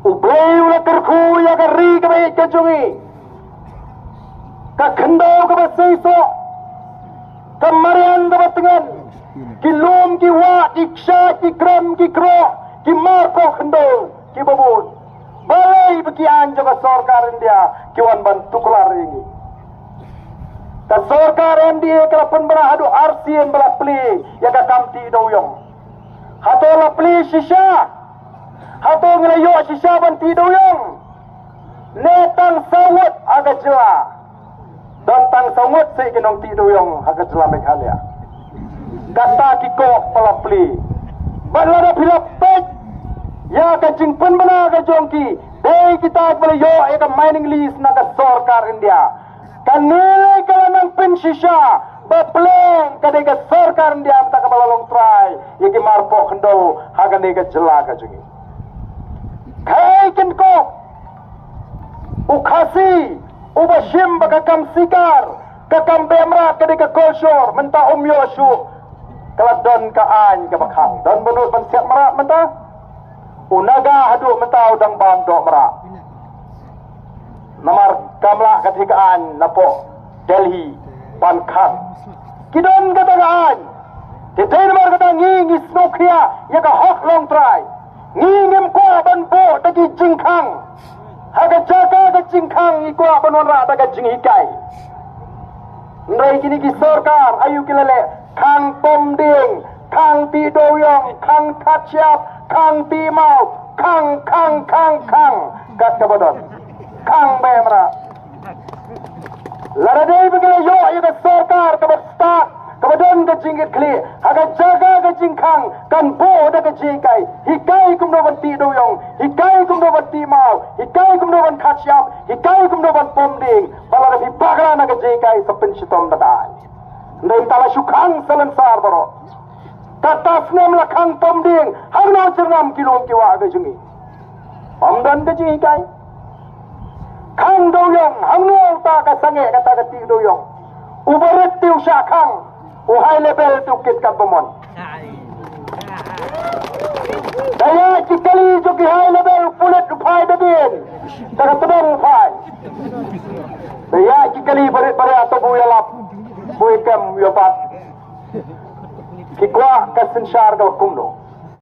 Ublay ula terku ya kari kebaik kacungi. Kakendau kabasaiso. Kamarian kabatengan. Kilum kiwa kiksha kikram kikro kimarko kendau kibabun. Balai bekian juga sorkar India kiwan bantu kelar ini. Dan sorkar India kalaupun beradu arsian belapli ya kakamti doyong. Hatola pli shisha. Hato ngelayo shisha banti doyong. Netang sawut agak jela. Dan tang sawut si kinong ti doyong agak jela mekhalia. Kata kiko pelapli. Balada pilapet. Ya kacing pun benar kajongki. Dei kita belayo ya mining list naga sorkar India. Kanilai kalanang pensisya. Bapleng kadega sorkar India tak kabalalong try. Yaki marpo kendo haga nega jela kajongi. Kai kenko. Ukhasi. Ubashim bakakam sikar. Kakam bemra kadega kolshor. Menta yoshu. Keladon kaan ke bakhang. Dan menurut pensiap merak mentah. Unaga haduk mentau dang bandok merak. Namar kamlah katikaan napo Delhi Pankang. Kidon katakaan. Titai namar kata ngingi snokia ya ka hok long try. Ngingim ko banbo tagi jingkang. Haga jaga ke jingkang iko banonra daga jinghikai. Ndai kini ki sorkar ayu kilale Kang Pomding, Kang Tidoyong, Kang Kaciap, Kang Timau, Kang Kat kabadon, Kang Bemra. Laradai begini yo ya sorkar kabastak, kabadon ke jingit kli, haga jaga ke jingkang, kan bo da ke jingkai, hikai kum doban Tidoyong, hikai kum doban Timau, hikai kum doban Kaciap, hikai kum doban Pomding, pala da hipagla na ke jingkai sapen sitom dadai. Ndai tala syukang selensar baro. Katas nem la kang pomding, hang no jernam kilom kiwa ga jungi. Pamdan ga jingi kai. Kang doyong, hang no ta ka sange kata ka ti doyong. Ubaret tiu sya kang, u high level tu kit ka bomon. Daya cikali joki high level pulet upai dadin. Taka tebong upai. Daya cikali baret atau buyalap. Buikam yopat kikwa kasensyar kau kumno